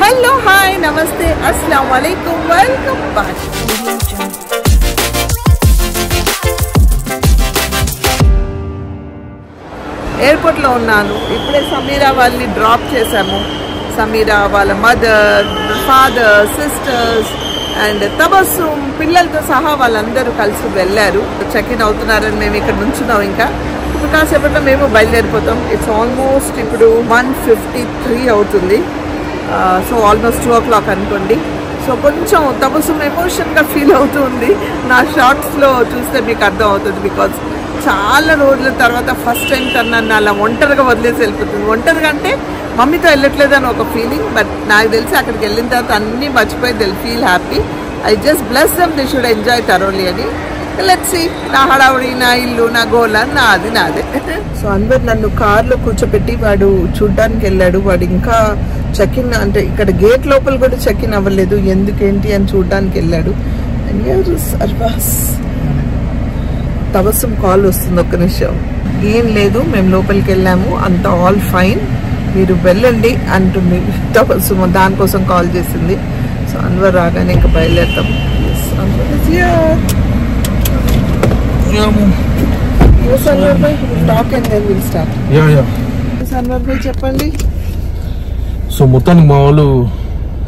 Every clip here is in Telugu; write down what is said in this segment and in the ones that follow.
హలో హాయ్ నమస్తే అస్సలాము అలైకుం వెల్కమ్ బ్యాక్. ఎయిర్పోర్ట్లో ఉన్నాను. ఇప్పుడే సమీరా వాళ్ళని డ్రాప్ చేశాము. సమీరా వాళ్ళ mother, father, sisters and Tabassum పిల్లలతో సహా వాళ్ళందరూ కలిసి వెళ్ళారు. చెక్ ఇన్ అవుతున్నారని మేము ఇక్కడ నుంచున్నాం. ఇంకా ఇప్పుడు కాసేపట్లో మేము బయలుదేరిపోతాం. ఇట్స్ ఆల్మోస్ట్ ఇప్పుడు 1:53 అవుతుంది. సో ఆల్మోస్ట్ 2 o'clock అనుకోండి. సో కొంచెం తబస్సుమ్ ఎమోషన్గా ఫీల్ అవుతుంది. నా షార్ట్స్లో చూస్తే మీకు అర్థం అవుతుంది. బికాజ్ చాలా రోజుల తర్వాత ఫస్ట్ టైం కన్నా అలా ఒంటరిగా వదిలేసి వెళ్ళిపోతుంది. ఒంటరిగా అంటే మమ్మీతో వెళ్ళట్లేదని ఒక ఫీలింగ్. బట్ నాకు తెలిసి అక్కడికి వెళ్ళిన తర్వాత అన్నీ మర్చిపోయి దిల్ feel happy. I just bless them they should enjoy thoroughly అని. Let's see. నా హడావుడి, నా ఇల్లు, నా గోల నాదే. సో అందరు నన్ను కార్లో కూర్చోపెట్టి వాడు చూడ్డానికి వెళ్ళాడు. వాడు ఇంకా చెక్ ఇన్ అంటే ఇక్కడ గేట్ లోపల కూడా చెక్ ఇన్ అవ్వలేదు. ఎందుకేంటి అని చూడ్డానికి వెళ్ళాడు. అర్బాస్ తబస్సుమ్ కాల్ వస్తుంది. ఒక్క నిమిషం. ఏం లేదు, మేము లోపలికి వెళ్ళాము, అంత ఆల్ ఫైన్, మీరు వెళ్ళండి అంటుంది తబస్సుమ్. దానికోసం కాల్ చేసింది. సో అన్వర్ రాగానే ఇంకా బయలుదేరుతాం. చెప్పండి. సో మొత్తానికి మా వాళ్ళు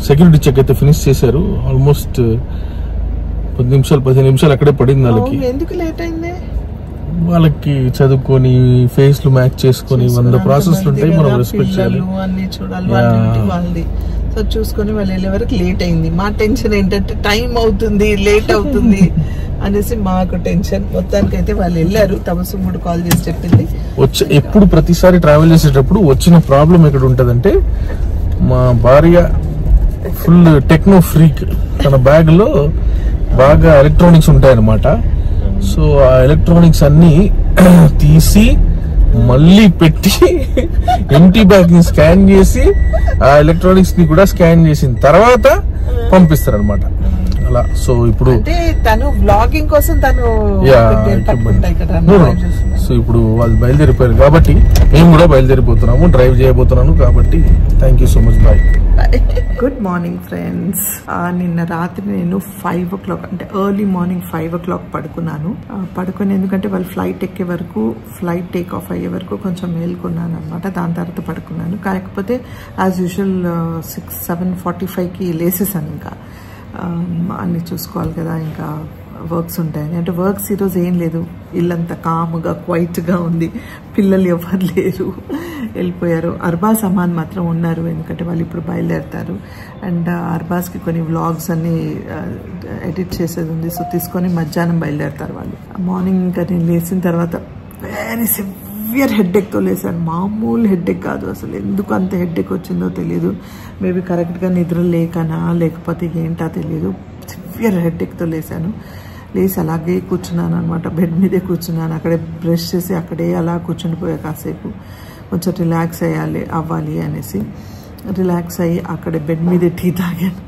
సెక్యూరిటీ చెక్ అయితే ఫినిష్ చేశారు. ఆల్మోస్ట్ 15 నిమిషాలు అక్కడే పడింది వాళ్ళకి. ఎందుకు లేట్ అయింది? వాళ్ళకి చదువుకొని ఫేస్లు మ్యాచ్ చేసుకొని 100 ప్రాసెస్లు ఉంటాయి. మనం రెస్పెక్ట్ చేయాలి, అన్ని చూడాలి, వాళ్ళది. సో చూసుకొని వాళ్ళు వెళ్ళే వరకు లేట్ అయింది. మా టెన్షన్ ఏంటంటే టైం అవుతుంది, లేట్ అవుతుంది అనేసి మాకు టెన్షన్. మొత్తానికి అయితే వాళ్ళు వెళ్ళారు. తబస్సుమ్ కూడా కాల్ చేసి చెప్పింది. ఎప్పుడు ప్రతిసారి ట్రావెల్ చేసేటప్పుడు వచ్చిన ప్రాబ్లం ఎక్కడ ఉంటదంటే, మా భార్య ఫుల్ టెక్నో ఫ్రీక్. తన బ్యాగ్ లో బాగా ఎలక్ట్రానిక్స్ ఉంటాయన్నమాట. సో ఆ ఎలక్ట్రానిక్స్ అన్ని తీసి మళ్ళీ పెట్టి ఎంటీ బ్యాగ్ ని స్కాన్ చేసి ఆ ఎలక్ట్రానిక్స్ ని కూడా స్కాన్ చేసిన తర్వాత పంపిస్తారు అలా. సో ఇప్పుడు తను వ్లాగింగ్ కోసం సో ఇప్పుడు వాళ్ళు బయలుదేరిపోయారు కాబట్టి మేము కూడా బయలుదేరిపోతున్నాము. డ్రైవ్ చేయబోతున్నాను కాబట్టి thank you so much. Bye. Good morning friends. నిన్న రాత్రి నేను 5 o'clock అంటే ఎర్లీ మార్నింగ్ 5 o'clock పడుకున్నాను. పడుకుని ఎందుకంటే వాళ్ళు ఫ్లైట్ ఎక్కే వరకు, ఫ్లైట్ టేక్ ఆఫ్ అయ్యే వరకు కొంచెం మేల్కొన్నాను అనమాట. దాని తర్వాత పడుకున్నాను. కాకపోతే యాజ్ యూజువల్ 7:45కి లేసేసాను. ఇంకా అన్ని చూసుకోవాలి కదా, ఇంకా వర్క్స్ ఉంటాయని. అంటే వర్క్స్ ఈరోజు ఏం లేదు. ఇల్లంతా కామ్గా క్వైట్గా ఉంది. పిల్లలు ఎవరు లేరు, వెళ్ళిపోయారు. అర్బాస్ అమాన్ మాత్రం ఉన్నారు, ఎందుకంటే వాళ్ళు ఇప్పుడు బయలుదేరుతారు. అండ్ అర్బాస్కి కొన్ని వ్లాగ్స్ అన్ని ఎడిట్ చేసేది ఉంది. సో తీసుకొని మధ్యాహ్నం బయలుదేరుతారు వాళ్ళు. మార్నింగ్ ఇంకా నేను లేచిన తర్వాత వెరీ సివియర్ హెడ్ఏక్తో లేసాను. మామూలు హెడ్ఏక్ కాదు అసలు. ఎందుకు అంత హెడ్ఏక్ వచ్చిందో తెలియదు. మేబీ కరెక్ట్గా నిద్ర లేకనా లేకపోతే ఏంటా తెలియదు. సివియర్ హెడ్ఏక్తో లేసాను. లేచి అలాగే కూర్చున్నాను అనమాట. బెడ్ మీదే కూర్చున్నాను. అక్కడే బ్రష్ చేసి అక్కడే అలా కూర్చుండిపోయా. కాసేపు కొంచెం రిలాక్స్ అవ్వాలి అనేసి రిలాక్స్ అయ్యి అక్కడే బెడ్ మీదే టీ తాగాను.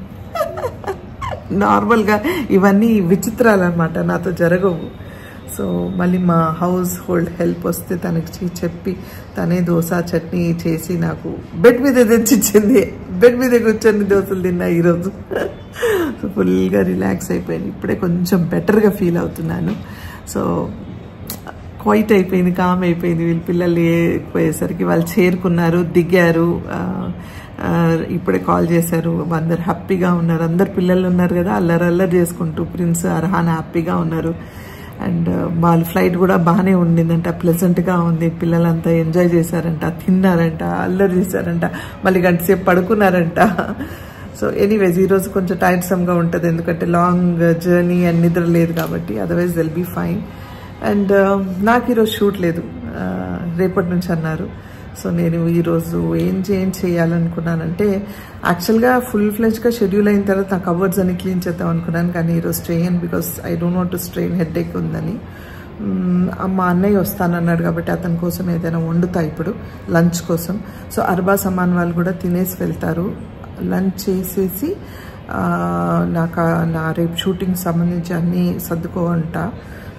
నార్మల్గా ఇవన్నీ విచిత్రాలు అనమాట, నాతో జరగవు. సో మళ్ళీ మా హౌస్ హోల్డ్ హెల్ప్ వస్తే తనకి చెప్పి తనే దోశ చట్నీ చేసి నాకు బెడ్ మీద తెచ్చిచ్చింది. బెడ్ మీద కూర్చొని దోశలు తిన్నా ఈరోజు. సో ఫుల్గా రిలాక్స్ అయిపోయింది. ఇప్పుడే కొంచెం బెటర్గా ఫీల్ అవుతున్నాను. సో క్వైట్ అయిపోయింది, కామ్ అయిపోయింది. వీళ్ళు పిల్లలు పోయేసరికి వాళ్ళు చేరుకున్నారు, దిగారు. ఇప్పుడే కాల్ చేశారు. అందరు హ్యాపీగా ఉన్నారు. అందరు పిల్లలు ఉన్నారు కదా, అల్లరి చేసుకుంటూ ప్రిన్స్, అర్హాన్ హ్యాపీగా ఉన్నారు. అండ్ వాళ్ళ ఫ్లైట్ కూడా బాగానే ఉండిందంట, ప్లెజెంట్గా ఉంది. పిల్లలంతా ఎంజాయ్ చేశారంట, తిన్నారంట, అల్లరి చేశారంట, మళ్ళీ గంట సేపు పడుకున్నారంట. సో ఎనీవేస్ ఈరోజు కొంచెం టైర్సమ్గా ఉంటుంది, ఎందుకంటే లాంగ్ జర్నీ అండ్ నిద్ర లేదు కాబట్టి. Otherwise will be fine. And నాకు ఈరోజు షూట్ లేదు, రేపటి నుంచి అన్నారు. సో నేను ఈరోజు ఏం చేయాలనుకున్నానంటే, యాక్చువల్గా ఫుల్ ఫ్లెజ్గా షెడ్యూల్ అయిన తర్వాత నా కవర్స్ అన్ని క్లీన్ చేద్దాం అనుకున్నాను. కానీ ఈరోజు strain, because I don't want to strain, headache ఉందని. మా అన్నయ్య వస్తానన్నాడు కాబట్టి అతని కోసం ఏదైనా వండుతా ఇప్పుడు లంచ్ కోసం. సో అర్బాస్ అమాన్ వాళ్ళు కూడా తినేసి వెళ్తారు. లంచ్ చేసేసి నా రేపు షూటింగ్ సంబంధించి అన్నీ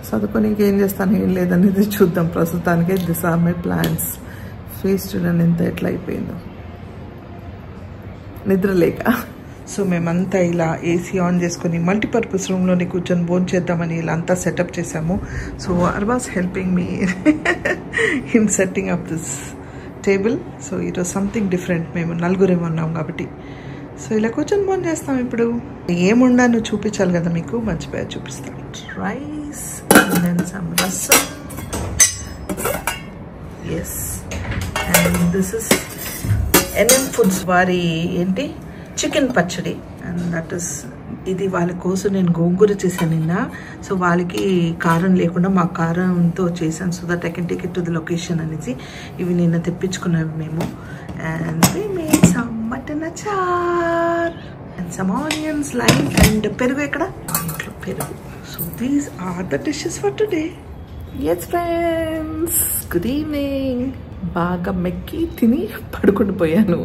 సర్దుకొని ఇంకేం చేస్తాను ఏం లేదనేది చూద్దాం. ప్రస్తుతానికే this are my plans. Face చూడండి ఎంత ఎట్లా అయిపోయిందో. నిద్ర లేక. సో మేమంతా ఇలా ఏసీ ఆన్ చేసుకొని మల్టీపర్పస్ రూమ్లోనే కూర్చొని భోజనం చేద్దామని ఇలా అంతా సెటప్ చేసాము. So Arbaz helping me in setting up this table. So it was something different. మేము నలుగురేమో ఉన్నాం కాబట్టి సో ఇలా కూర్చొని భోజనం చేస్తాం. ఇప్పుడు ఏముండాను చూపించాలి కదా మీకు, మర్చిపోయా చూపిస్తాను. Rice and then some rasam. Yes, and this is NM Foods వారి ఏంటి చికెన్ పచ్చడి. అండ్ దట్ ఇస్ ఇది వాళ్ళ కోసం నేను గోంగూర చేశాను నిన్న. సో వాళ్ళకి కారం లేకుండా మా కారంతో చేశాను. So that I can take it to the location అనేసి ఇవి నిన్న తెప్పించుకున్నాము మేము. And we made some mutton achar and some onions, lime and పెరుగు. ఎక్కడ ఇంట్లో పెరుగు. So these are the dishes for today. Yes friends, good evening. బాగా మెక్కి తిని పడుకుని పోయాను.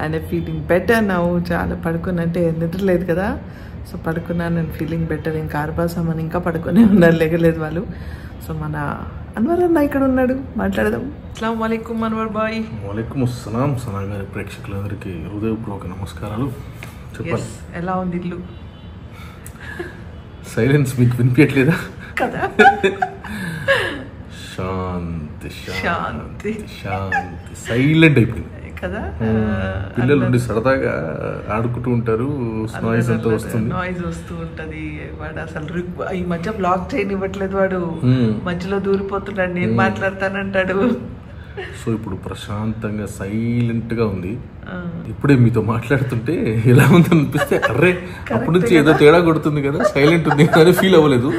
And feeling better now. చాలా పడుకున్నంటే నిద్రలేదు కదా, సో పడుకున్నాను. And feeling better. ఇంకా అర్బాసమని ఇంకా పడుకునే ఉన్నారు, లేగలేదు వాళ్ళు. సో మన అన్వర్ అన్న ఇక్కడ ఉన్నాడు, మాట్లాడదాం. అస్సలాము అలైకుం అన్వర్ బాయ్. వాలేకుమ్ అస్సలాం. సనా గారి ప్రేక్షకులందరికీ హృదయపూర్వక నమస్కారాలు. చెప్పండి, ఎలా ఉంది ఇల్లు? సైలెన్స్ మీకు వినిపించట్లేదా కదా? శాంతి శాంతి శాంతి సైలెంట్ అయిపోయింది కదా. పిల్లలు ఉండి సరదాగా ఆడుకుంటూ ఉంటారు, నాయిస్ అంతా వస్తుంది, నాయిస్ వస్తూ ఉంటది. వాడు అసలు ఈ మధ్య బ్లాక్ చేయనివ్వట్లేదు. వాడు మధ్యలో దూరిపోతున్నాడు, నేను మాట్లాడతానంటాడు. సో ఇప్పుడు ప్రశాంతంగా సైలెంట్ గా ఉంది. ఇప్పుడే మీతో మాట్లాడుతుంటే ఎలా ఉంది అనిపిస్తే అర్రే అప్పటి నుంచి ఏదో తేడా కొడుతుంది కదా, సైలెంట్ ఉంది అని ఫీల్ అవ్వలేదు.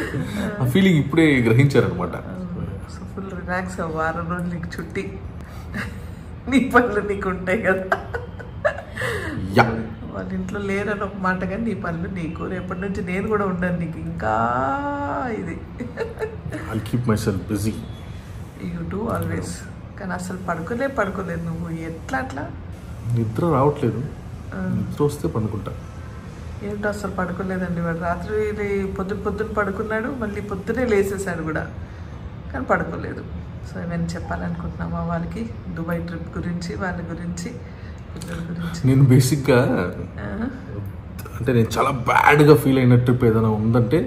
ఆ ఫీలింగ్ ఇప్పుడే గ్రహించారనమాట. So full relax. వారం రోజులు నీకు చుట్టి, నీ పనులు నీకు ఉంటాయి కదా. వాళ్ళ ఇంట్లో లేరని ఒక మాట, కానీ నీ పనులు నీకు. రేపటి నుంచి నేను కూడా ఉండను నీకు. ఇంకా ఇది I'll keep myself busy. You do always. కానీ అసలు పడుకోలేదు నువ్వు. ఎట్లా అట్లా? నిద్ర రావట్లేదు. నిద్ర వస్తే పడుకుంటా. ఏంటో అసలు పడుకోలేదండి వాడు. రాత్రి పొద్దున పడుకున్నాడు, మళ్ళీ పొద్దునే లేసేసాడు కూడా, కానీ పడుకోలేదు. సో నేను చెప్పాలనుకుంటున్నామా వాళ్ళకి దుబాయ్ ట్రిప్ గురించి, వాళ్ళ గురించి, పిల్లల గురించి. నేను బేసిక్గా అంటే నేను చాలా బ్యాడ్గా ఫీల్ అయిన ట్రిప్ ఏదైనా ఉందంటే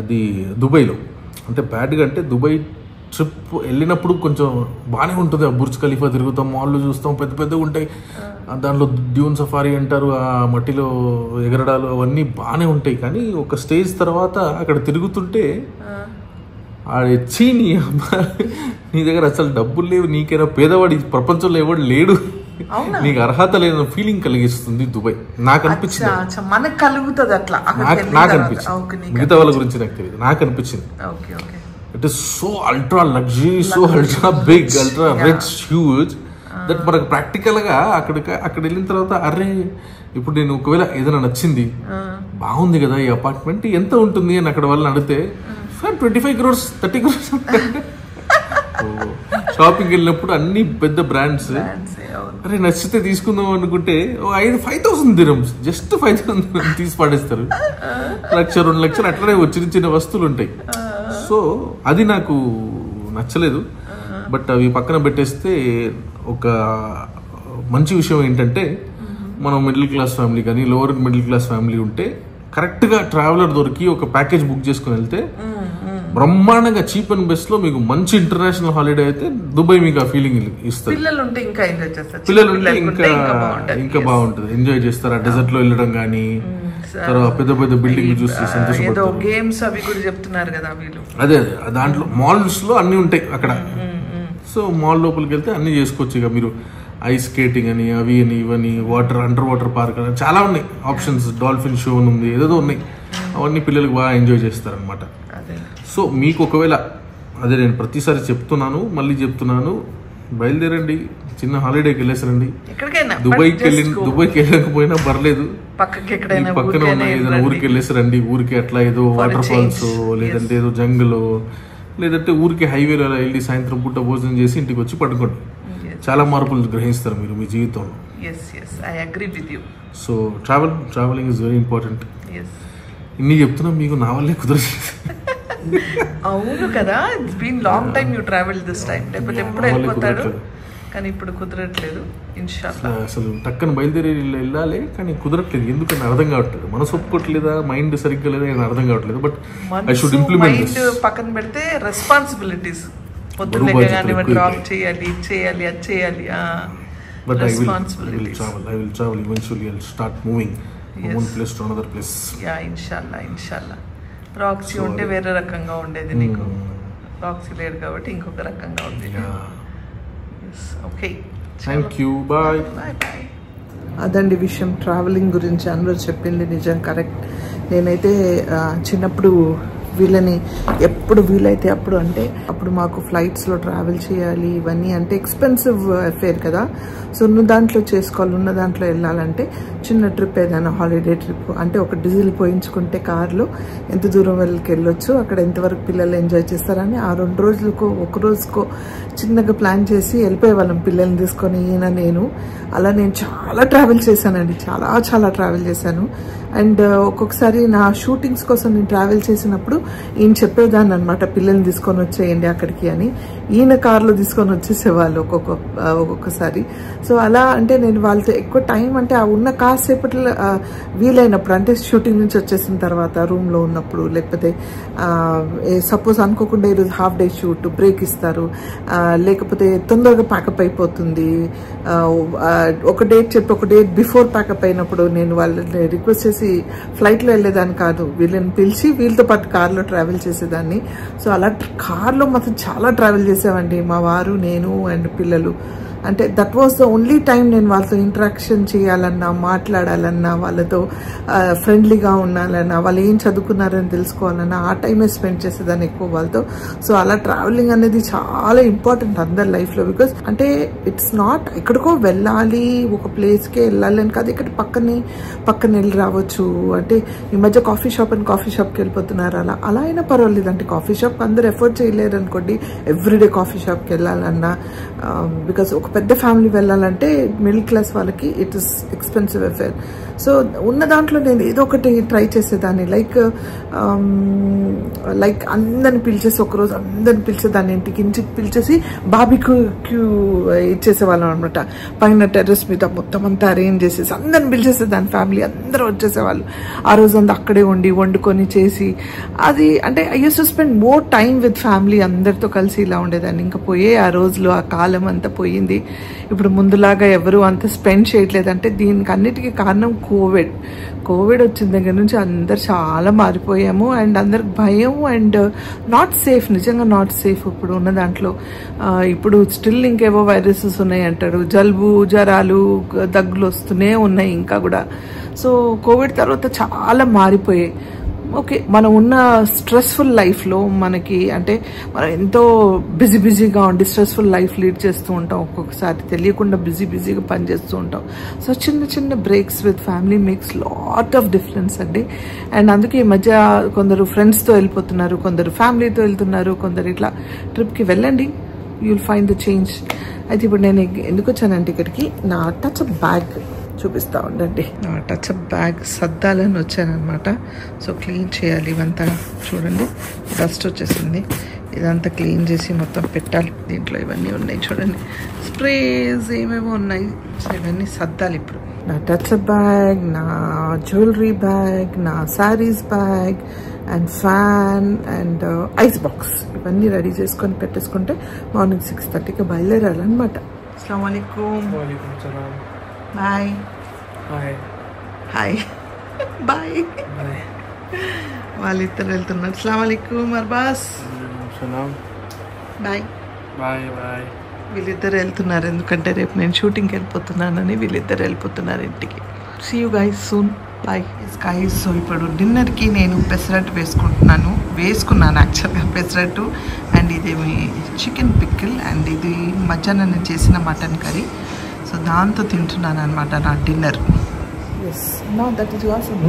అది దుబాయ్లో. అంటే బ్యాడ్గా అంటే దుబాయ్ ట్రిప్ వెళ్ళినప్పుడు కొంచెం బాగానే ఉంటుంది. ఆ బుర్జ్ ఖలీఫా తిరుగుతాం, మాల్లు చూస్తాం, పెద్ద పెద్దగా ఉంటాయి. దాంట్లో డ్యూన్ సఫారీ అంటారు, ఆ మట్టిలో ఎగరడాలు అవన్నీ బాగానే ఉంటాయి. కానీ ఒక స్టేజ్ తర్వాత అక్కడ తిరుగుతుంటే నీ దగ్గర అసలు డబ్బులు లేవు, నీకైనా పేదవాడి ప్రపంచంలో ఎవడు లేడు, నీకు అర్హత లేని ఫీలింగ్ కలిగిస్తుంది దుబాయ్. నాకు అనిపించింది, మనకు కలుగుతుంది అట్లా. నాకు అనిపించింది, మిగతా వాళ్ళ గురించి నాకు తెలియదు, నాకు అనిపించింది. It is so ultra luxury, so ultra big, ultra rich, huge that మనకు ప్రాక్టికల్గా అక్కడ వెళ్ళిన తర్వాత అరే ఇప్పుడు నేను ఒకవేళ ఏదైనా నచ్చింది, బాగుంది కదా ఈ అపార్ట్మెంట్, ఎంత ఉంటుంది అని అక్కడ వాళ్ళని అడిగితే 25 crores 30 crores. షాపింగ్ వెళ్ళినప్పుడు అన్ని పెద్ద బ్రాండ్స్, అరే నచ్చితే తీసుకుందాం అనుకుంటే 5,000 dirhams, జస్ట్ 5,000 dirhams తీసి పాడేస్తారు. 1,00,000 2 లక్షలు అట్లనే చిన్న చిన్న వస్తువులు ఉంటాయి. సో అది నాకు నచ్చలేదు. బట్ అవి పక్కన పెట్టేస్తే ఒక మంచి విషయం ఏంటంటే, మనం మిడిల్ క్లాస్ ఫ్యామిలీ కానీ లోవర్ మిడిల్ క్లాస్ ఫ్యామిలీ ఉంటే కరెక్ట్గా ట్రావెలర్ దొరికి ఒక ప్యాకేజ్ బుక్ చేసుకుని వెళ్తే బ్రహ్మాండంగా చీప్ అండ్ బెస్ట్ లో మీకు మంచి ఇంటర్నేషనల్ హాలిడే అయితే దుబాయ్ మీకు ఆ ఫీలింగ్ ఇస్తారు. పిల్లలు ఉంటే ఇంకా ఎంజాయ్ చేస్తారు, పిల్లలు ఉంటే ఇంకా బాగుంటుంది, ఎంజాయ్ చేస్తారు. ఆ డెజర్ట్ లో వెళ్ళడం కానీ, తర్వాత పెద్ద పెద్ద బిల్డింగ్ చూసి సంతోషపడతారు. గేమ్స్ అవి కూడా చెప్తున్నారు కదా వీళ్ళు. అదే దాంట్లో మాల్స్ లో అన్ని ఉంటాయి అక్కడ. సో మాల్ లోపలికి వెళ్తే అన్ని చేసుకోవచ్చు. ఇక మీరు ఐస్ స్కేటింగ్ అని, అవి అని, ఇవని, అండర్ వాటర్ పార్క్ అని చాలా ఉన్నాయి ఆప్షన్స్. డాల్ఫిన్ షో ఉంది, ఏదేదో ఉన్నాయి. అవన్నీ పిల్లలకు బాగా ఎంజాయ్ చేస్తారనమాట. సో మీకు ఒకవేళ అదే నేను ప్రతిసారి చెప్తున్నాను, మళ్ళీ చెప్తున్నాను, బయలుదేరండి, చిన్న హాలిడేకి వెళ్ళేసరండి. దుబాయ్కి వెళ్ళకపోయినా పర్లేదు, పక్కన ఉన్న ఏదైనా ఊరికి వెళ్ళేసరండి. ఊరికి అట్లా ఏదో వాటర్ ఫాల్స్, లేదంటే ఏదో జంగల్, లేదంటే ఊరికి హైవేలో అలా వెళ్ళి సాయంత్రం పూట భోజనం చేసి ఇంటికి వచ్చి పడుకోండి. చాలా మార్పులు గ్రహిస్తారు మీరు మీ జీవితంలో. So travelling is very important. ఇన్ని చెప్తున్నా మీకు నా వల్లే కుదరదు. అవును కదా, it's been long time you travel this time. లేకపోతే ఎప్పుడు వెళ్ళిపోతాడు. కానీ ఇప్పుడు కుదరట్లేదు. ఇన్షాల్లా అసలు టక్కన బయలుదేరి వెళ్ళాలి కానీ కుదరట్లేదు. ఎందుకని అర్థం కావట్లేదు. మనసు ఒప్పుకోవట్లేదా, మైండ్ సరిగ్గా లేదా అర్థం కావట్లేదు. But I should implement this. Mind పక్కన పెడితే రెస్పాన్సిబిలిటీస్ పొద్దున్నే కానీ డ్రాప్ చేయాలి, ఇది చేయాలి, అది చేయాలి. But I will travel eventually. I'll start moving from one place to another place. Yeah, inshallah. Roxy ఉంటే వేరే రకంగా ఉండేది నీకు. రాక్సీ లేడు కాబట్టి ఇంకొక రకంగా ఉంది. Okay, thank you, bye. అదండి విషయం. ట్రావెలింగ్ గురించి అందరూ చెప్పింది నిజం, కరెక్ట్. నేనైతే చిన్నప్పుడు వీళ్ళని ఎప్పుడు వీలైతే అప్పుడు, అంటే అప్పుడు మాకు ఫ్లైట్స్లో ట్రావెల్ చేయాలి ఇవన్నీ అంటే ఎక్స్పెన్సివ్ అఫేర్ కదా. సో ఉన్న దాంట్లో చేసుకోవాలి, ఉన్న దాంట్లో వెళ్ళాలంటే చిన్న ట్రిప్ ఏదైనా హాలిడే ట్రిప్ అంటే ఒక డీజిల్ పోయించుకుంటే కార్లో ఎంత దూరం వెళ్ళొచ్చు, అక్కడ ఎంతవరకు పిల్లలు ఎంజాయ్ చేస్తారని ఆ 2 రోజులకో ఒక రోజుకో చిన్నగా ప్లాన్ చేసి వెళ్ళిపోయేవాళ్ళం పిల్లల్ని తీసుకొని, ఈయన నేను. అలా నేను చాలా ట్రావెల్ చేశానండి, చాలా ట్రావెల్ చేశాను. అండ్ ఒక్కొక్కసారి నా షూటింగ్స్ కోసం నేను ట్రావెల్ చేసినప్పుడు ఈయన చెప్పేదాన్ని అనమాట, పిల్లల్ని తీసుకొని వచ్చేయండి అక్కడికి అని. ఈయన కార్లో తీసుకొని వచ్చేసేవాళ్ళు ఒక్కొక్కసారి. సో అలా అంటే నేను వాళ్ళతో ఎక్కువ టైం అంటే ఆ ఉన్న కాసేపట్లో వీలైనప్పుడు, అంటే షూటింగ్ నుంచి వచ్చేసిన తర్వాత రూమ్లో ఉన్నప్పుడు, లేకపోతే సపోజ్ అనుకోకుండా ఈరోజు హాఫ్ డే షూట్ బ్రేక్ ఇస్తారు, లేకపోతే తొందరగా ప్యాకప్ అయిపోతుంది, ఒక డేట్ చెప్పి ఒక డేట్ బిఫోర్ ప్యాకప్ అయినప్పుడు నేను వాళ్ళని రిక్వెస్ట్ చేసి ఫ్లైట్లో వెళ్ళేదాన్ని కాదు, వీళ్ళని పిలిచి వీళ్ళతో పాటు కార్లో ట్రావెల్ చేసేదాన్ని. సో అలా కార్లో మాత్రం చాలా ట్రావెల్ చేసామండి మా వారు, నేను అండ్ పిల్లలు. అంటే that was the only time నేను వాళ్ళతో ఇంటరాక్షన్ చేయాలన్నా, మాట్లాడాలన్నా, వాళ్ళతో ఫ్రెండ్లీగా ఉండాలన్నా, వాళ్ళు ఏం చదువుకున్నారని తెలుసుకోవాలన్నా ఆ టైమే స్పెండ్ చేసేదాన్ని ఎక్కువ వాళ్ళతో. సో అలా ట్రావెలింగ్ అనేది చాలా ఇంపార్టెంట్ అందరి లైఫ్లో. బికాస్ అంటే ఇట్స్ నాట్ ఎక్కడికో వెళ్ళాలి, ఒక ప్లేస్కే వెళ్ళాలి అని కాదు, ఇక్కడ పక్కన వెళ్ళి రావచ్చు. అంటే ఈ మధ్య కాఫీ షాప్కి వెళ్ళిపోతున్నారు, అలా అయినా పర్వాలేదు. అంటే కాఫీ షాప్కి అందరూ ఎఫర్ట్ చేయలేరు అనుకోండి, ఎవ్రీడే కాఫీ షాప్కి వెళ్ళాలన్నా. బికాస్ ఒక పెద్ద ఫ్యామిలీ వెళ్ళాలంటే మిడిల్ క్లాస్ వాళ్ళకి it is expensive affair. So ఉన్న దాంట్లో నేను ఏదో ఒకటి ట్రై చేసేదాన్ని, లైక్ అందరిని పిలిచేసి ఒకరోజు అందరిని పిలిచేదాన్ని, ఇంటికి పిలిచేసి బార్బిక్యూ ఇచ్చేసేవాళ్ళం అనమాట. పైన టెర్రస్ మీద మొత్తం అంతా అరేంజ్ చేసేసి అందరిని పిలిచేసేదాన్ని, ఫ్యామిలీ అందరూ వచ్చేసేవాళ్ళు. ఆ రోజు అంతా అక్కడే వండుకొని చేసి అది అంటే I use to spend more time with family, అందరితో కలిసి ఇలా ఉండేదాన్ని. ఇంకా పోయే ఆ రోజులు, ఆ కాలం అంతా పోయింది. ఇప్పుడు ముందులాగా ఎవరు అంత స్పెండ్ చేయట్లేదు. అంటే దీనికి అన్నిటికీ కారణం కోవిడ్ వచ్చిన దగ్గర నుంచి అందరు చాలా మారిపోయాము. అండ్ అందరికి భయం అండ్ నాట్ సేఫ్, నిజంగా నాట్ సేఫ్ ఇప్పుడు ఉన్న దాంట్లో. ఇప్పుడు స్టిల్ ఇంకేవో వైరసెస్ ఉన్నాయి అంటారు, జలుబు జ్వరాలు దగ్గులు వస్తూనే ఉన్నాయి ఇంకా కూడా. సో కోవిడ్ తర్వాత చాలా మారిపోయాయి. ఓకే, మనం ఉన్న స్ట్రెస్ఫుల్ లైఫ్లో మనకి అంటే మనం ఎంతో బిజీగా ఉండి స్ట్రెస్ఫుల్ లైఫ్ లీడ్ చేస్తూ ఉంటాం, ఒక్కొక్కసారి తెలియకుండా బిజీగా పనిచేస్తూ ఉంటాం. సో చిన్న breaks with family makes lot of difference అండి. అండ్ అందుకే ఈ మధ్య కొందరు ఫ్రెండ్స్తో వెళ్ళిపోతున్నారు, కొందరు ఫ్యామిలీతో వెళ్తున్నారు, కొందరు ఇట్లా ట్రిప్కి వెళ్ళండి, you will find the change. అయితే ఇప్పుడు నేను ఎందుకు వచ్చానంటే ఇక్కడికి నా టచ్ బ్యాగ్ చూపిస్తూ ఉండండి. నా టచ్ బ్యాగ్ సర్దాలని వచ్చానమాట. సో క్లీన్ చేయాలి ఇవంతా. చూడండి డస్ట్ వచ్చేసింది, ఇదంతా క్లీన్ చేసి మొత్తం పెట్టాలి. దీంట్లో ఇవన్నీ ఉన్నాయి చూడండి, స్ప్రేస్ ఏమేమో ఉన్నాయి. సో ఇవన్నీ సర్దాలి ఇప్పుడు. నా టచ్ బ్యాగ్, నా జ్యువెలరీ బ్యాగ్, నా saris bag and fan and ice box ఇవన్నీ రెడీ చేసుకొని పెట్టేసుకుంటే మార్నింగ్ 6:30కి బయలుదేరాలన్నమాట. అస్సలాము అలైకుం. Bye bye. వాళ్ళిద్దరు వెళ్తున్నారు. అస్సలాము అలైకుం అర్బాస్. బాయ్. వీళ్ళిద్దరు వెళ్తున్నారు ఎందుకంటే రేపు నేను షూటింగ్కి వెళ్ళిపోతున్నానని వీళ్ళిద్దరు వెళ్ళిపోతున్నారు ఇంటికి. See you guys soon. Bye guys. So ఇప్పుడు డిన్నర్కి నేను పెసరట్టు వేసుకున్నాను యాక్చువల్గా పెసరట్టు. అండ్ ఇదేమి చికెన్ పికిల్ అండ్ ఇది మధ్యాహ్నం నేను చేసిన మటన్ కర్రీ. సో దాంతో తింటున్నాను అనమాట నా dinner. Yes no that is awesome.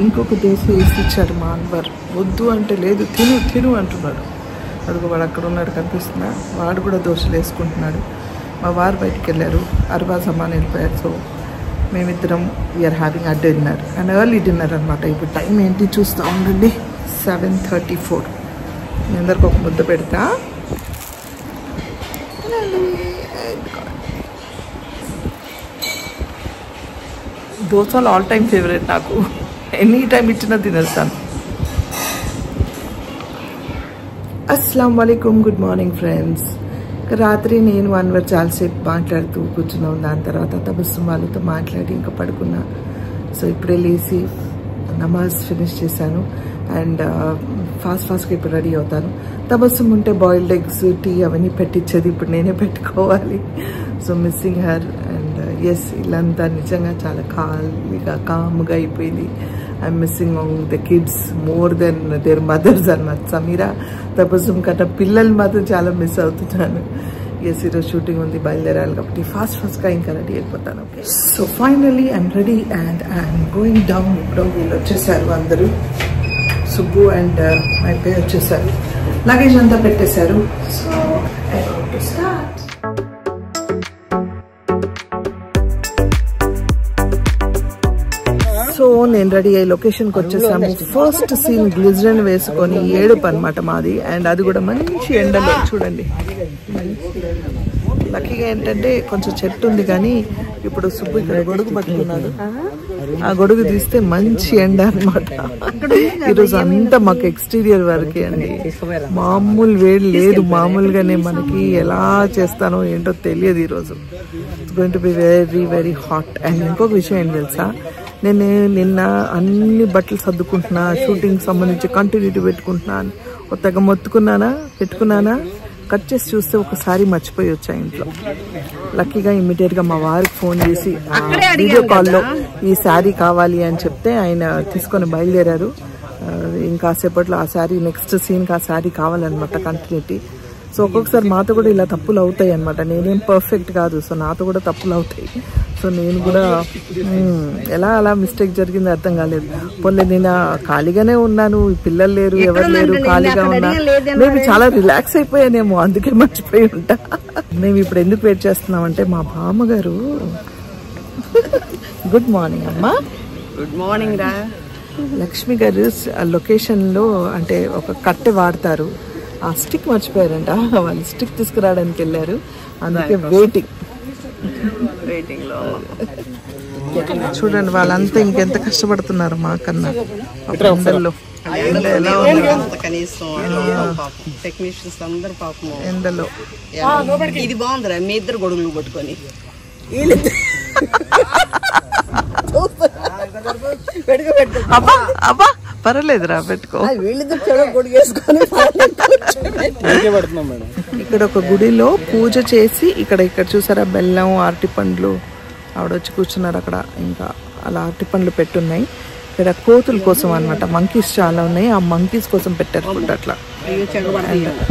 ఇంకొక దోశ వేసి ఇచ్చాడు మా అన్వర్. వద్దు అంటే లేదు, తిను అంటున్నాడు. అడుగు వాడు అక్కడ ఉన్నాడు కనిపిస్తున్నా, వాడు కూడా దోశలు వేసుకుంటున్నాడు. మా వారు బయటికి వెళ్ళారు, అర్బాజ్ అమ్మాని వెళ్ళిపోయారు. సో మేమిద్దరం we're having a dinner and early dinner అనమాట. ఇప్పుడు టైం ఏంటి చూస్తూ ఉండండి, 7:34. మీ అందరికి ఒక ముద్ద పెడతా. దోసలు ఆల్ టైమ్ ఫేవరెట్ నాకు, ఎనీ టైం ఇచ్చినా తినేస్తాను. అస్సలం వాలేకుమ్, గుడ్ మార్నింగ్ ఫ్రెండ్స్. రాత్రి నేను 1 hour చాలాసేపు మాట్లాడుతూ కూర్చున్నాం. దాని తర్వాత తబస్సుం వాళ్ళతో మాట్లాడి ఇంకా పడుకున్నా. సో ఇప్పుడే లేచి నమాజ్ ఫినిష్ చేశాను అండ్ ఫాస్ట్గా ఇప్పుడు రెడీ అవుతాను. తబస్సుం ఉంటే బాయిల్డ్ ఎగ్స్, టీ అవన్నీ పెట్టించేది, ఇప్పుడు నేనే పెట్టుకోవాలి. So missing her and yes, ఇల్లంతా నిజంగా చాలా ఖాళీగా కామ్గా అయిపోయింది. I'm missing the kids more than their mothers అన్నమాట. సమీరా తబస్సుం కన్నా పిల్లలు మాత్రం చాలా మిస్ అవుతున్నాను. ఎస్, ఈరోజు షూటింగ్ ఉంది, బయలుదేరాలి కాబట్టి ఫాస్ట్గా ఇంకా రెడీ అయిపోతాను. Okay, so finally I'm ready and I'm going down. ఇప్పుడు వీళ్ళు వచ్చేసారు అందరూ, సుబ్బు అండ్ మై పేరు వచ్చేసారు, లగేజ్ అంతా పెట్టేశారు. So I want to start. So నేను రెడీ అయ్యి లొకేషన్కి వచ్చేసాము. ఫస్ట్ సీన్ గ్లిజరిన్ వేసుకొని ఏడుపు అనమాట మాది, అండ్ అది కూడా మంచి ఎండలో చూడండి. లక్కీగా ఏంటంటే కొంచెం చెట్టు ఉంది, కానీ ఇప్పుడు సుబ్బు ఇక్కడ గొడుగు పట్టుకున్నాడు. ఆ గొడుగు తీస్తే మంచి ఎండ అనమాట. ఈరోజు అంతా మాకు ఎక్స్టీరియర్ వరకే అండి, మామూలు వేడి లేదు. మామూలుగానే మనకి ఎలా చేస్తానో ఏంటో తెలియదు ఈరోజు. It's going to be very very hot. And ఇంకొక విషయం ఏం తెలుసా, నేను నిన్న అన్ని బట్టలు సర్దుకుంటున్నా, షూటింగ్ సంబంధించి కంటిన్యూటీ పెట్టుకుంటున్నాను. కొత్తగా మొత్తుకున్నానా, పెట్టుకున్నానా, కట్ చేసి చూస్తే ఒకసారి మర్చిపోయి వచ్చా ఇంట్లో. లక్కీగా ఇమ్మీడియట్గా మా వారికి ఫోన్ చేసి వీడియో కాల్లో ఈ శారీ కావాలి అని చెప్తే ఆయన తీసుకొని బయలుదేరారు. ఇంకాసేపట్లో ఆ శారీ, నెక్స్ట్ సీన్కి ఆ శారీ కావాలన్నమాట, కంటిన్యూటీ. సో ఒక్కొక్కసారి మాతో కూడా ఇలా తప్పులు అవుతాయి అనమాట. నేనేం పర్ఫెక్ట్ కాదు, సో నాతో కూడా తప్పులు అవుతాయి. సో నేను కూడా ఎలా అలా మిస్టేక్ జరిగింది అర్థం కాలేదు. పోలే, నేను ఖాళీగానే ఉన్నాను, పిల్లలు లేరు, ఎవరు లేరు, ఖాళీగా ఉన్నా. మేము చాలా రిలాక్స్ అయిపోయానేమో, అందుకే మర్చిపోయి ఉంటా. మేము ఇప్పుడు ఎందుకు వెయిట్ చేస్తున్నామంటే మా బామ్మగారు, గుడ్ మార్నింగ్ అమ్మా. గుడ్ మార్నింగ్ రా. లక్ష్మి గారు లొకేషన్లో అంటే ఒక కట్టె వాడతారు, ఆ స్టిక్ మర్చిపోయారంట. వాళ్ళు స్టిక్ తీసుకురావడానికి వెళ్ళారు, అందుకే వెయిటింగ్ లో. చూడండి వాళ్ళంతా ఇంకెంత కష్టపడుతున్నారు మాకన్నా. ఎండల్లో కనీసం టెక్నీషియన్స్ అందరు పాపం ఎండలో. ఇది బాగుందిరా, మీ ఇద్దరు గొడుగులు పట్టుకొని అబ్బా పర్వాలేదురా, పెట్టుకో. వీళ్ళిద్దరు గొడుగు వేసుకొని ఇక్కడ ఒక గుడిలో పూజ చేసి ఇక్కడ చూసారా, బెల్లం, అరటి పండ్లు, ఆవిడ వచ్చి కూర్చున్నారు అక్కడ. ఇంకా అలా అరటి పండ్లు పెట్టున్నాయి. ఇక్కడ కోతుల కోసం అనమాట, మంకీస్ చాలా ఉన్నాయి, ఆ మంకీస్ కోసం పెట్టారు ఫుడ్ అట్లా.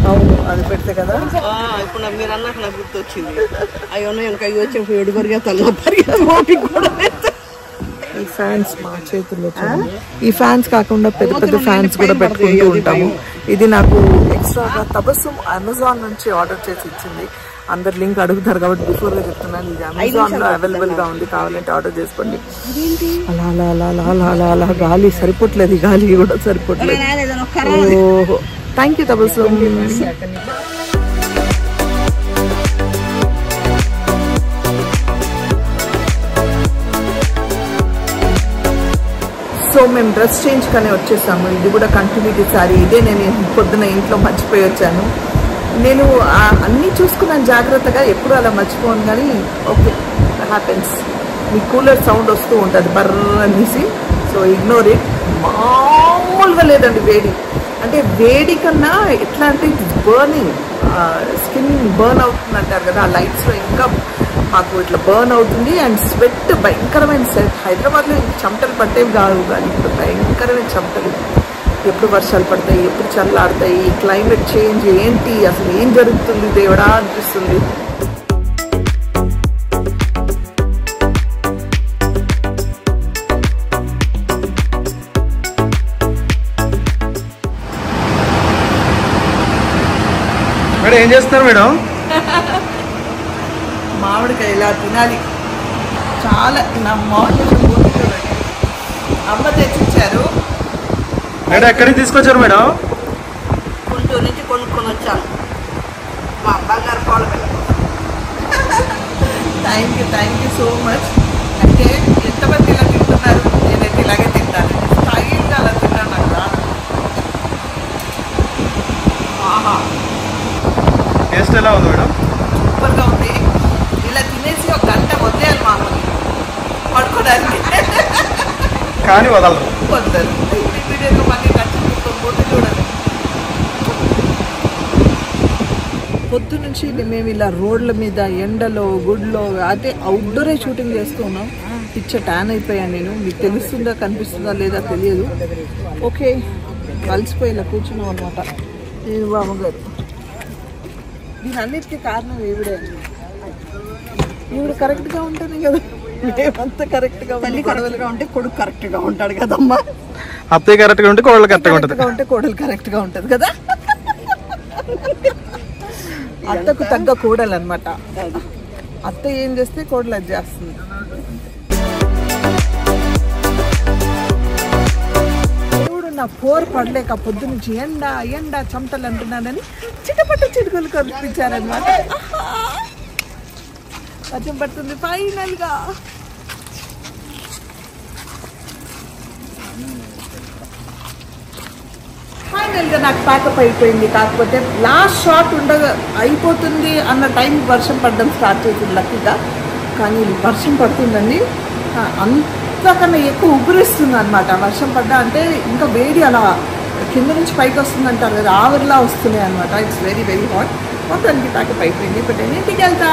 అవును, అది పెడితే కదా. ఇప్పుడు మీరు అన్నాక నాకు గుర్తొచ్చింది, అవి ఉన్నాయి ఇంకా అవి వచ్చి ఎడుగురిగా తల. ఈ ఫ్యాన్స్ మా చేతుల్లో, ఈ ఫ్యాన్స్ కాకుండా పెద్ద పెద్ద ఫ్యాన్స్ కూడా పెట్టుకుంటూ ఉంటాము. ఇది నాకు ఎక్స్ట్రాగా తబస్సుం అమెజాన్ నుంచి ఆర్డర్ చేసి ఇచ్చింది. అందరు లింక్ అడుగుతారు కాబట్టి బిఫోర్గా చెప్తున్నాను, ఇది అమెజాన్ లో అవైలబుల్ గా ఉంది, కావాలంటే ఆర్డర్ చేసుకోండి. అలా అలా అలా అలా అలా అలా అలా గాలి సరిపోవట్లేదు, గాలి కూడా సరిపోవట్లేదు. ఓహో, థ్యాంక్ యూ తబస్సుం. సో మేము డ్రెస్ చేంజ్ కానీ వచ్చేసాము. ఇది కూడా కంటిన్యూటీ శారీ, ఇదే నేను పొద్దున ఇంట్లో మర్చిపోయి వచ్చాను. నేను అన్నీ చూసుకున్నాను జాగ్రత్తగా, ఎప్పుడు అలా మర్చిపోను, కానీ ఓకే హ్యాపెన్స్. మీ కూలర్ సౌండ్ వస్తూ ఉంటుంది బర్ర అనేసి, సో ఇగ్నోర్ ఇట్. మామూలుగా లేదండి వేడి, అంటే వేడి కన్నా ఎట్లా అంటే బర్నింగ్, స్కిన్ బర్న్ అవుతుంది అంటారు కదా, ఆ లైట్స్లో ఇంకా మాకు ఇట్లా బర్న్ అవుతుంది. అండ్ స్వెట్, భయంకరమైన స్వెట్. హైదరాబాద్లో చెమటలు పట్టేవి కాదు, కానీ ఇప్పుడు భయంకరమైన చెమటలు. ఎప్పుడు వర్షాలు పడతాయి, ఎప్పుడు చల్లారుతాయి, క్లైమేట్ చేంజ్ ఏంటి, అసలు ఏం జరుగుతుంది దేవుడా అనిపిస్తుంది. మేడం ఏం చేస్తున్నారు మేడం? మామిడికాయ ఇలా తినాలి, చాలా నా మామిడి అమ్మ తెచ్చిచ్చారు. మేడం ఎక్కడి నుంచి తీసుకొచ్చారు మేడం? గుంటూరు నుంచి కొనుక్కొని వచ్చాను, మా బంగారు పాలు. Thank you so much. అంటే ఎంతమంది ఇలా తింటున్నారు, నేనైతే ఇలాగే తింటాను. స్టైల్గా అలా తిన్నాను, నాకు రాదు. ఆహా, టేస్ట్ ఎలా ఉంది మేడం? సూపర్గా ఉంది. ఇలా తినేసి ఒక గంట వదిలేయాలి మామూలు పడుకోవడానికి, కానీ వదలరు. వద్దరు. ఇమీడియట్గా మళ్ళీ నచ్చి పోటీ చూడాలి. పొద్దు నుంచి మేము ఇలా రోడ్ల మీద ఎండలో గుడ్లో అయితే అవుట్డోరే షూటింగ్ చేస్తూ ఉన్నాం. పిచ్చ ట్యాన్ అయిపోయాను నేను. మీకు తెలుస్తుందా కనిపిస్తుందా లేదా తెలియదు. ఓకే, కలిసిపోయి ఇలా కూర్చున్నాం అనమాట నేను బామ్మగారు. దీని అన్నిటికీ కారణం ఈవిడే. ఈవిడ కరెక్ట్గా ఉంటుంది కదా, మేమంతా కరెక్ట్గా తల్లి కరెక్ట్గా ఉంటే కొడుకు కరెక్ట్గా ఉంటాడు కదమ్మా. అత్తయ్య కరెక్ట్గా ఉంటే కోడలు కరెక్ట్గా ఉంటుంది. ఉంటే కోడలు కరెక్ట్గా ఉంటుంది కదా. అత్తకు తగ్గ కోడలు అనమాట. అత్త ఏం చేస్తే కోడలు అది చేస్తుంది. దేవుడు నా పోరు పడలేక పొద్దు నుంచి ఎండ ఎండ చెమటలు అంటున్నానని చిటపట చిటుకులు కనిపించారనమాట. వర్షం పడుతుంది ఫైనల్గా. ఫైనల్గా నాకు ప్యాకప్ అయిపోయింది. కాకపోతే లాస్ట్ షాట్ అయిపోతుంది అన్న టైం వర్షం పడడం స్టార్ట్ చేసింది లక్కీగా. కానీ వర్షం పడుతుందండి, అంతకన్నా ఎక్కువ ఉబ్బరిస్తుంది అనమాట. వర్షం పడ్డా అంటే ఇంకా వేడి అలా కింద నుంచి పైకి వస్తుంది అంటారు కదా, ఆవిరిలా వస్తున్నాయి అనమాట. It's very very hot. మొత్తానికి ప్యాకప్ అయిపోయింది. బట్ నేను ఇంటికి వెళ్తా.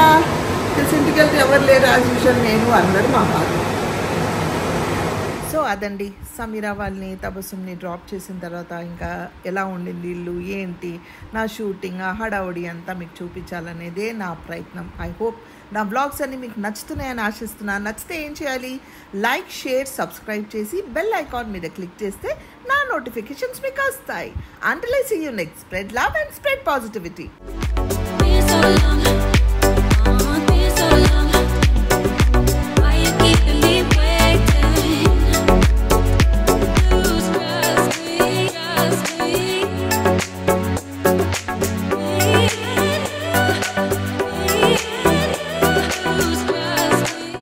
ఇంటికి వెళ్తే ఎవరు లేరు, యాజ్ యూజువల్ నేను అందరూ మా హాల్. సో అదండి, సమీరా వాళ్ళని తబస్సుని డ్రాప్ చేసిన తర్వాత ఇంకా ఎలా ఉండింది ఇల్లు ఏంటి నా షూటింగ్ ఆ హడావుడి అంతా మీకు చూపించాలనేదే నా ప్రయత్నం. ఐ హోప్ నా వ్లాగ్స్ అన్ని మీకు నచ్చుతున్నాయని ఆశిస్తున్నాను. నచ్చితే ఏం చేయాలి? లైక్, షేర్, సబ్స్క్రైబ్ చేసి బెల్ ఐకాన్ మీద క్లిక్ చేస్తే నా నోటిఫికేషన్స్ మీకు వస్తాయి. Until I see you next, spread love and spread positivity.